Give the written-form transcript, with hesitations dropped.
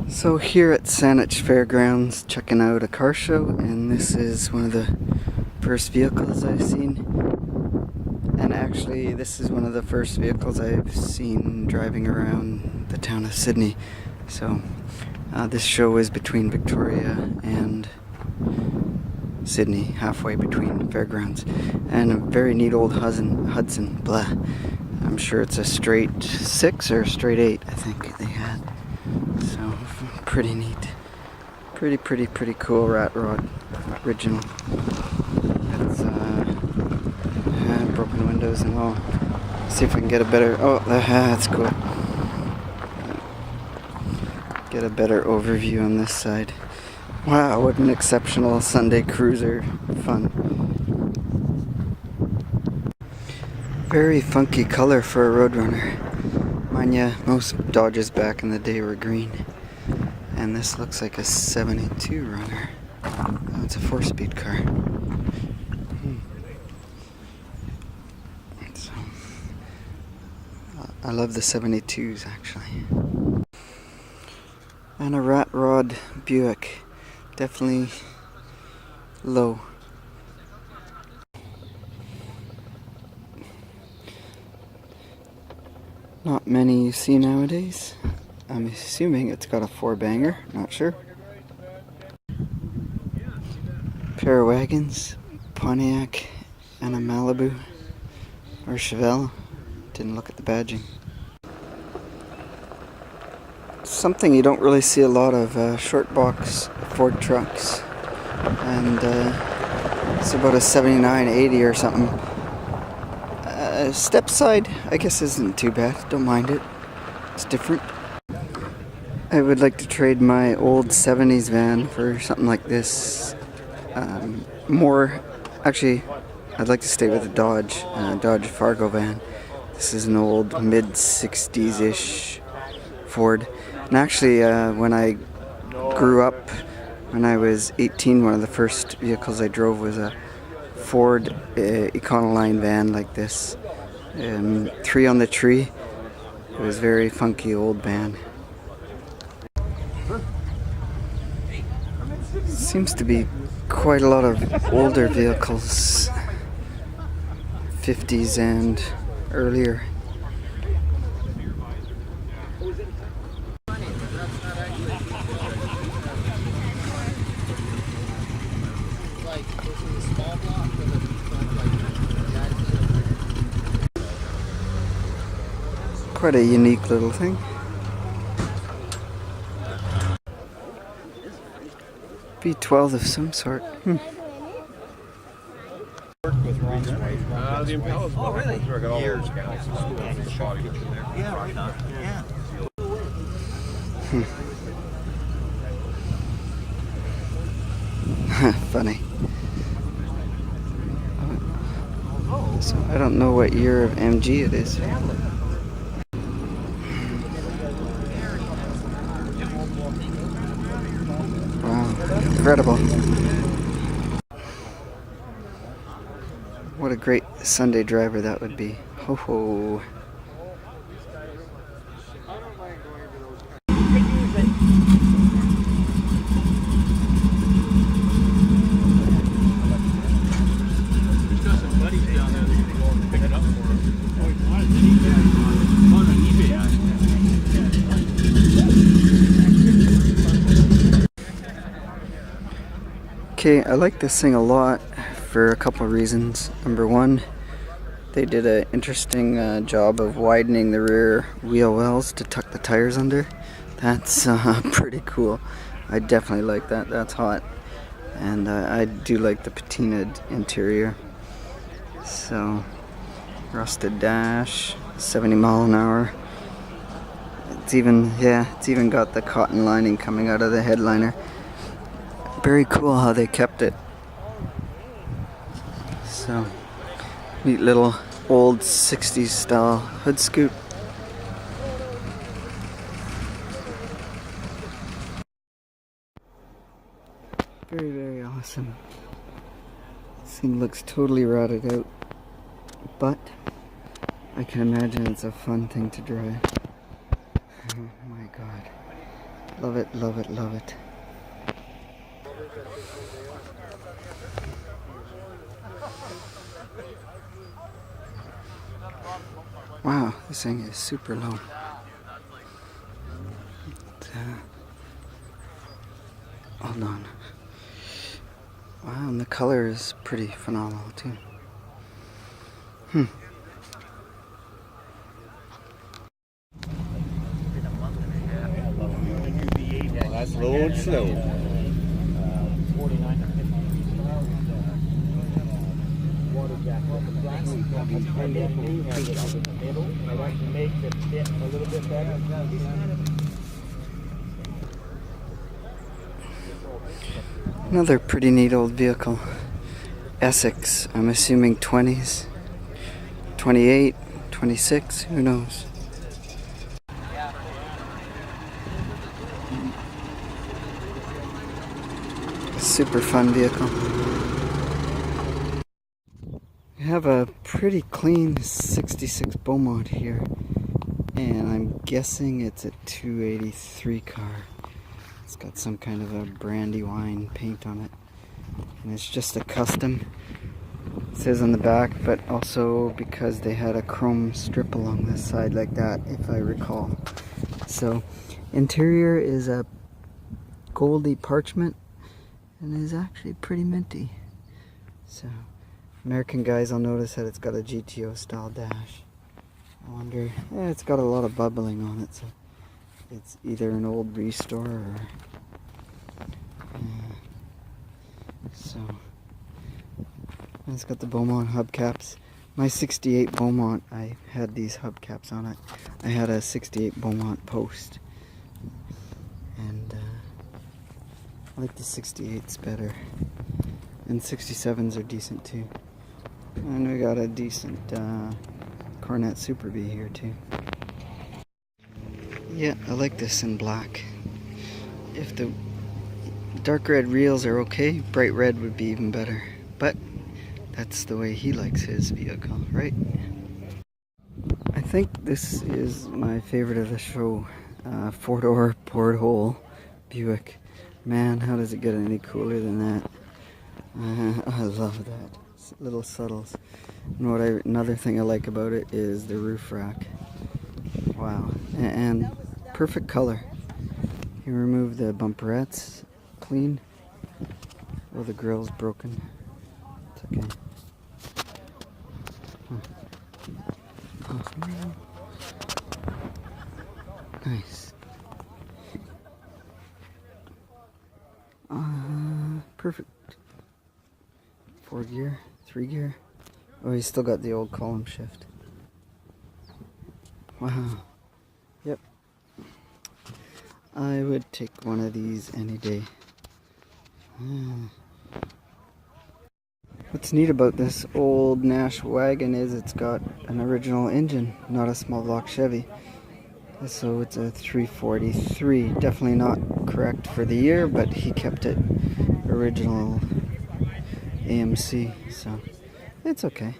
So here at Saanich Fairgrounds, checking out a car show, and this is one of the first vehicles I've seen. And actually, this is one of the first vehicles I've seen driving around the town of Sydney. So this show is between Victoria and Sydney, halfway between fairgrounds. And a very neat old Hudson, blah. I'm sure it's a straight 6 or a straight 8, I think they had. So pretty neat. Pretty cool rat rod, original. It's broken windows and all. See if I can get a better, that's cool. Get a better overview on this side. Wow, what an exceptional Sunday cruiser. Fun. Very funky color for a Roadrunner. Mind ya, most Dodges back in the day were green. And this looks like a 72 runner. Oh, it's a 4-speed car. So, I love the 72s actually. And a rat rod Buick. Definitely low. Not many you see nowadays. I'm assuming it's got a 4-banger, not sure. Pair of wagons, Pontiac and a Malibu or Chevelle. Didn't look at the badging. Something you don't really see a lot of, short box Ford trucks. And it's about a 7980 or something. Step side, I guess, isn't too bad. Don't mind it. It's different. I would like to trade my old 70s van for something like this. Actually, I'd like to stay with a Dodge Fargo van. This is an old mid-60s-ish Ford. And actually, when I grew up, when I was 18, one of the first vehicles I drove was a Ford Econoline van like this. 3 on the tree. It was a very funky old van. Seems to be quite a lot of older vehicles, 50s and earlier. Quite a unique little thing. V12 of some sort. The Impala's really? Years ago. Yeah, right on. Yeah. Funny. So I don't know what year of MG it is. Wow, incredible. What a great Sunday driver that would be. Ho ho. Okay, I like this thing a lot for a couple of reasons. Number one, they did an interesting job of widening the rear wheel wells to tuck the tires under. That's pretty cool. I definitely like that. That's hot. And I do like the patinaed interior. So, rusted dash, 70 mile an hour. It's even got the cotton lining coming out of the headliner. Very cool how they kept it. So, neat little old 60s style hood scoop. Very awesome. This thing looks totally rotted out, but I can imagine it's a fun thing to drive. Oh my god. god. Love it, love it, love it. Wow, this thing is super low. Hold on. Wow, and the color is pretty phenomenal too. Well, that's low and slow. Another pretty neat old vehicle. Essex, I'm assuming 20s, 28, 26, who knows. A super fun vehicle. We have a pretty clean 66 Beaumont here, and I'm guessing it's a 283 car. It's got some kind of a Brandywine paint on it, and it's just a custom. It says on the back, but also because they had a chrome strip along this side like that, if I recall. So interior is a goldy parchment and is actually pretty minty. So American guys will notice that it's got a GTO style dash. I wonder, yeah, it's got a lot of bubbling on it, so it's either an old restore or so it's got the Beaumont hubcaps. My 68 Beaumont, I had these hubcaps on it. I had a 68 Beaumont Post, and I like the 68s better, and 67s are decent too. And we got a decent Cornet Super Bee here too. Yeah, I like this in black. If the dark red reels are okay, bright red would be even better. But that's the way he likes his vehicle, right? I think this is my favorite of the show. 4-door porthole Buick. Man, how does it get any cooler than that? I love that. It's little subtles. And another thing I like about it is the roof rack. Wow. And perfect color. You remove the bumperettes clean. Oh, the grill's broken. It's okay. Oh. Nice. Perfect. 4 gear, 3 gear. Oh, he's still got the old column shift. Wow. Yep. I would take one of these any day. What's neat about this old Nash wagon is it's got an original engine, not a small block Chevy. So it's a 343. Definitely not correct for the year, but he kept it original AMC, so it's okay.